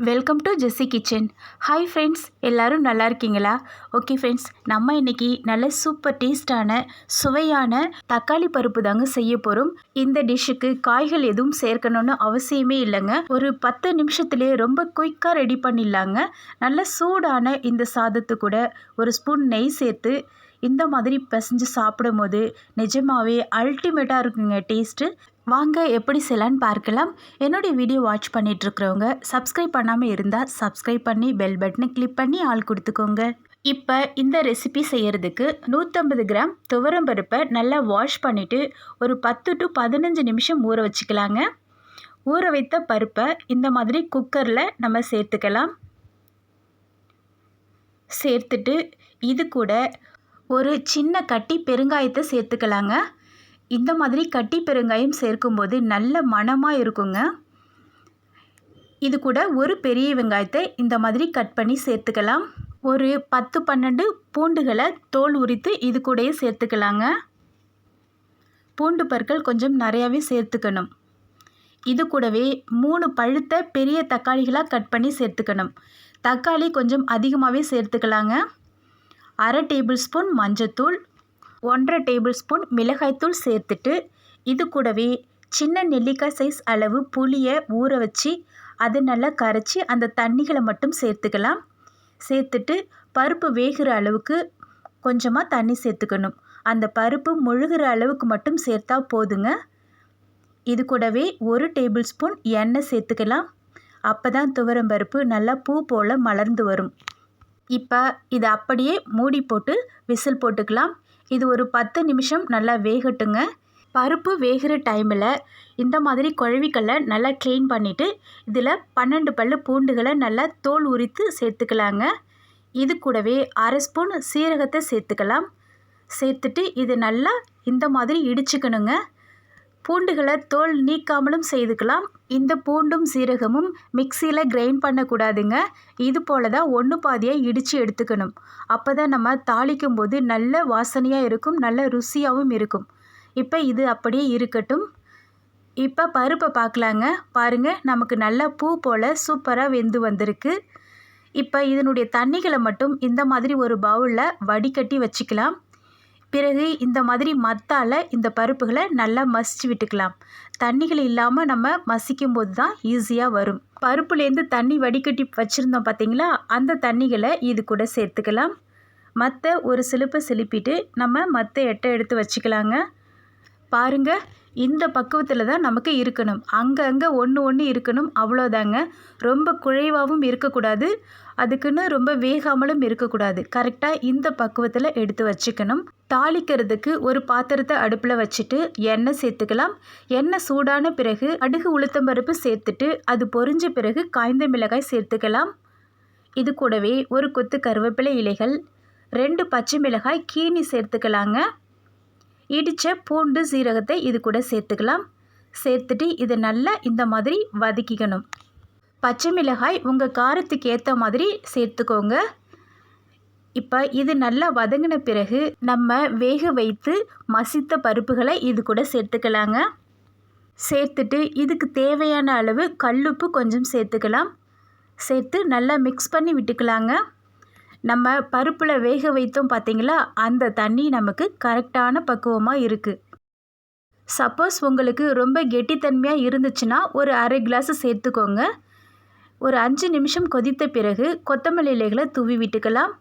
Welcome to Jessie kitchen. Hi friends, எல்லோரும் நல்லா இருக்கீங்களா? ஓகே ஃப்ரெண்ட்ஸ், நம்ம இன்றைக்கி நல்ல சூப்பர் டேஸ்டான சுவையான தக்காளி பருப்பு தாங்க செய்ய போகிறோம். இந்த டிஷ்ஷுக்கு காய்கள் எதுவும் சேர்க்கணுன்னு அவசியமே இல்லைங்க. ஒரு 10 நிமிஷத்துலேயே ரொம்ப குயிக்காக ரெடி பண்ணிடலாங்க. நல்ல சூடான இந்த சாதத்து கூட ஒரு ஸ்பூன் நெய் சேர்த்து இந்த மாதிரி பிசைஞ்சு சாப்பிடும் போது நிஜமாகவே அல்டிமேட்டாக இருக்குங்க டேஸ்ட்டு. வாங்க எப்படி செய்யலான்னு பார்க்கலாம். என்னுடைய வீடியோ வாட்ச் பண்ணிகிட்ருக்கிறவங்க சப்ஸ்கிரைப் பண்ணாமல் இருந்தால் சப்ஸ்கிரைப் பண்ணி பெல் பட்டனை கிளிக் பண்ணி ஆள் கொடுத்துக்கோங்க. இப்போ இந்த ரெசிபி செய்கிறதுக்கு 150 கிராம் துவரம்பருப்பை நல்லா வாஷ் பண்ணிவிட்டு ஒரு 10 to 15 நிமிஷம் ஊற வச்சுக்கலாங்க. ஊற வைத்த பருப்பை இந்த மாதிரி குக்கரில் நம்ம சேர்த்துக்கலாம். சேர்த்துட்டு இது கூட ஒரு சின்ன கட்டி பெருங்காயத்தை சேர்த்துக்கலாங்க. இந்த மாதிரி கட்டி பெருங்காயம் சேர்க்கும்போது நல்ல மணமாக இருக்குங்க. இது கூட ஒரு பெரிய வெங்காயத்தை இந்த மாதிரி கட் பண்ணி சேர்த்துக்கலாம். ஒரு 10-12 பூண்டுகளை தோல் உரித்து இது கூடயே சேர்த்துக்கலாங்க. பூண்டு பற்கள் கொஞ்சம் நிறையாவே சேர்த்துக்கணும். இது கூடவே 3 பழுத்த பெரிய தக்காளிகளாக கட் பண்ணி சேர்த்துக்கணும். தக்காளி கொஞ்சம் அதிகமாகவே சேர்த்துக்கலாங்க. 1/2 டேபிள் ஸ்பூன் மஞ்சத்தூள், 1/2 டேபிள் ஸ்பூன் மிளகாய்த்தூள் சேர்த்துட்டு இது கூடவே சின்ன நெல்லிக்காய் சைஸ் அளவு புளியை ஊற வச்சு அதை நல்லா கரைச்சி அந்த தண்ணிகளை மட்டும் சேர்த்துக்கலாம். சேர்த்துட்டு பருப்பு வேகிற அளவுக்கு கொஞ்சமாக தண்ணி சேர்த்துக்கணும். அந்த பருப்பு முழுகிற அளவுக்கு மட்டும் சேர்த்தா போதுங்க. இது கூடவே 1 டேபிள் ஸ்பூன் எண்ணெய் சேர்த்துக்கலாம். அப்போ தான் துவரம்பருப்பு நல்லா பூ போல் மலர்ந்து வரும். இப்போ இதை அப்படியே மூடி போட்டு விசில் போட்டுக்கலாம். இது ஒரு 10 நிமிஷம் நல்லா வேகட்டுங்க. பருப்பு வேகிற டைமில் இந்த மாதிரி குழவிக்கல்லை நல்லா க்ளீன் பண்ணிவிட்டு இதில் 12 பல்லு பூண்டுகளை நல்லா தோல் உரித்து சேர்த்துக்கலாங்க. இது கூடவே 1/2 ஸ்பூன் சீரகத்தை சேர்த்துக்கலாம். சேர்த்துட்டு இது நல்லா இந்த மாதிரி இடிச்சுக்கணுங்க. பூண்டுகளை தோல் நீக்காமலும் செய்துக்கலாம். இந்த பூண்டும் சீரகமும் மிக்சியில் கிரைண்ட் பண்ணக்கூடாதுங்க. இது போல் தான் ஒன்று பாதியாக இடித்து எடுத்துக்கணும். அப்போ தான் நம்ம தாளிக்கும் போது நல்ல வாசனையாக இருக்கும், நல்ல ருசியாகவும் இருக்கும். இப்போ இது அப்படியே இருக்கட்டும். இப்போ பருப்பை பார்க்கலாங்க. பாருங்கள், நமக்கு நல்லா பூ போல் சூப்பராக வெந்து வந்திருக்கு. இப்போ இதனுடைய தண்ணிகளை மட்டும் இந்த மாதிரி ஒரு பவுலில் வடிகட்டி வச்சுக்கலாம். பிறகு இந்த மாதிரி மத்தால் இந்த பருப்புகளை நல்லா மசிச்சு விட்டுக்கலாம். தண்ணிகள் இல்லாமல் நம்ம மசிக்கும் போது தான் ஈஸியாக வரும். பருப்புலேருந்து தண்ணி வடிகட்டி வச்சுருந்தோம் பார்த்தீங்களா, அந்த தண்ணிகளை இது கூட சேர்த்துக்கலாம். மற்ற ஒரு சிலுப்பை சிலுப்பிட்டு நம்ம மற்ற எட்டை எடுத்து வச்சுக்கலாங்க. பாருங்கள், இந்த பக்குவத்தில் தான் நமக்கு இருக்கணும். அங்கங்கே ஒன்று இருக்கணும், அவ்வளோதாங்க. ரொம்ப குழைவாகவும் இருக்கக்கூடாது, அதுக்குன்னு ரொம்ப வேகாமலும் இருக்கக்கூடாது. கரெக்டாக இந்த பக்குவத்தில் எடுத்து வச்சுக்கணும். தாளிக்கிறதுக்கு ஒரு பாத்திரத்தை அடுப்பில் வச்சுட்டு எண்ணெய் சேர்த்துக்கலாம். எண்ணெய் சூடான பிறகு கடுகு உளுத்தம்பருப்பு சேர்த்துட்டு அது பொரிஞ்ச பிறகு காய்ந்த மிளகாய் சேர்த்துக்கலாம். இது கூடவே ஒரு கொத்து கருவேப்பிலை இலைகள், 2 பச்சை மிளகாய் கீனி சேர்த்துக்கலாங்க. இடித்த பூண்டு சீரகத்தை இது கூட சேர்த்துக்கலாம். சேர்த்துட்டு இதை நல்லா இந்த மாதிரி வதக்கிக்கணும். பச்சை மிளகாய் உங்கள் காரத்துக்கு ஏற்ற மாதிரி சேர்த்துக்கோங்க. இப்போ இது நல்லா வதங்கின பிறகு நம்ம வேக வைத்து மசித்த பருப்புகளை இது கூட சேர்த்துக்கலாங்க. சேர்த்துட்டு இதுக்கு தேவையான அளவு கல்லுப்பு கொஞ்சம் சேர்த்துக்கலாம். சேர்த்து நல்லா மிக்ஸ் பண்ணி விட்டுக்கலாங்க. நம்ம பருப்பில் வேக வைத்தோம் பார்த்தீங்களா, அந்த தண்ணி நமக்கு கரெக்டான பக்குவமாக இருக்குது. சப்போஸ் உங்களுக்கு ரொம்ப கெட்டித்தன்மையாக இருந்துச்சுன்னா ஒரு 1/2 கிளாஸ் சேர்த்துக்கோங்க. ஒரு 5 நிமிஷம் கொதித்த பிறகு கொத்தமல்லி இலைகளை தூவி விட்டுக்கலாம்.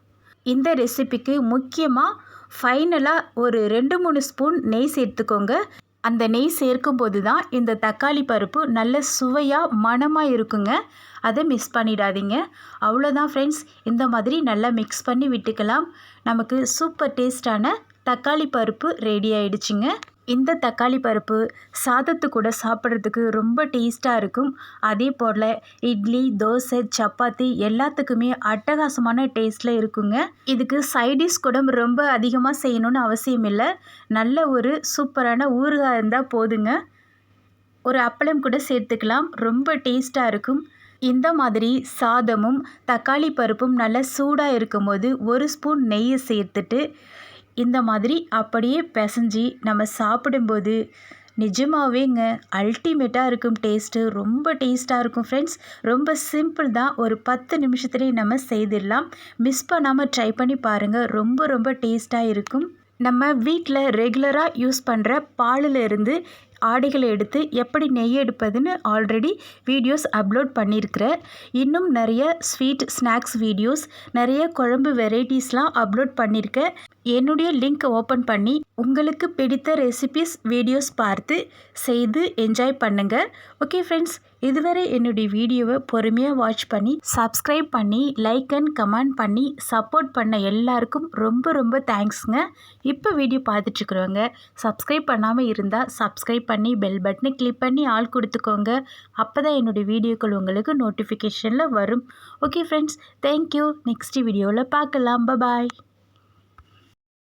இந்த ரெசிபிக்கு முக்கியமாக ஃபைனலாக ஒரு 2-3 ஸ்பூன் நெய் சேர்த்துக்கோங்க. அந்த நெய் சேர்க்கும்போது தான் இந்த தக்காளி பருப்பு நல்ல சுவையாக மணமாக இருக்குங்க. அதை மிஸ் பண்ணிடாதீங்க. அவ்வளோதான் ஃப்ரெண்ட்ஸ், இந்த மாதிரி நல்லா மிக்ஸ் பண்ணி விட்டுக்கலாம். நமக்கு சூப்பர் டேஸ்டான தக்காளி பருப்பு ரெடி ஆயிடுச்சுங்க. இந்த தக்காளி பருப்பு சாதத்து கூட சாப்பிட்றதுக்கு ரொம்ப டேஸ்ட்டாக இருக்கும். அதே போல் இட்லி, தோசை, சப்பாத்தி எல்லாத்துக்குமே அட்டகாசமான டேஸ்ட்டில் இருக்குங்க. இதுக்கு சைடிஷ் கூட ரொம்ப அதிகமாக செய்யணும்னு அவசியம் இல்லை. நல்ல ஒரு சூப்பரான ஊறுகாய் இருந்தால் போதுங்க. ஒரு அப்பளம் கூட சேர்த்துக்கலாம், ரொம்ப டேஸ்ட்டாக இருக்கும். இந்த மாதிரி சாதமும் தக்காளி பருப்பும் நல்லா சூடாக இருக்கும்போது 1 ஸ்பூன் நெய்யை சேர்த்துட்டு இந்த மாதிரி அப்படியே பிசைஞ்சி நம்ம சாப்பிடும்போது நிஜமாவேங்க அல்டிமேட்டாக இருக்கும் டேஸ்ட்டு. ரொம்ப டேஸ்ட்டாக இருக்கும் ஃப்ரெண்ட்ஸ். ரொம்ப சிம்பிள் தான். ஒரு 10 நிமிஷத்துலேயே நம்ம செய்திடலாம். மிஸ் பண்ணாமல் ட்ரை பண்ணி பாருங்கள். ரொம்ப ரொம்ப டேஸ்ட்டாக இருக்கும். நம்ம வீட்டில் ரெகுலராக யூஸ் பண்ணுற பாலில் இருந்து ஆடைகளை எடுத்து எப்படி நெய் எடுப்பதுன்னு ஆல்ரெடி வீடியோஸ் அப்லோட் பண்ணியிருக்கிறேன். இன்னும் நிறைய ஸ்வீட் ஸ்நாக்ஸ் வீடியோஸ், நிறைய குழம்பு வெரைட்டிஸ்லாம் அப்லோட் பண்ணியிருக்கேன். என்னுடைய லிங்க் ஓப்பன் பண்ணி உங்களுக்கு பிடித்த ரெசிபிஸ் வீடியோஸ் பார்த்து செய்து என்ஜாய் பண்ணுங்கள். ஓகே ஃப்ரெண்ட்ஸ், இதுவரை என்னுடைய வீடியோவை பொறுமையாக வாட்ச் பண்ணி சப்ஸ்கிரைப் பண்ணி லைக் அண்ட் கமெண்ட் பண்ணி சப்போர்ட் பண்ண எல்லாருக்கும் ரொம்ப ரொம்ப தேங்க்ஸுங்க. இப்போ வீடியோ பார்த்துட்ருக்குறவங்க சப்ஸ்கிரைப் பண்ணாமல் இருந்தால் சப்ஸ்கிரைப் பண்ணி பெல் பட்டனை கிளிக் பண்ணி ஆல் கொடுத்துக்கோங்க. அப்போ தான் என்னுடைய வீடியோக்கள் உங்களுக்கு நோட்டிஃபிகேஷனில் வரும். Okay friends, thank you. நெக்ஸ்ட் வீடியோவில் பார்க்கலாம். பாய்.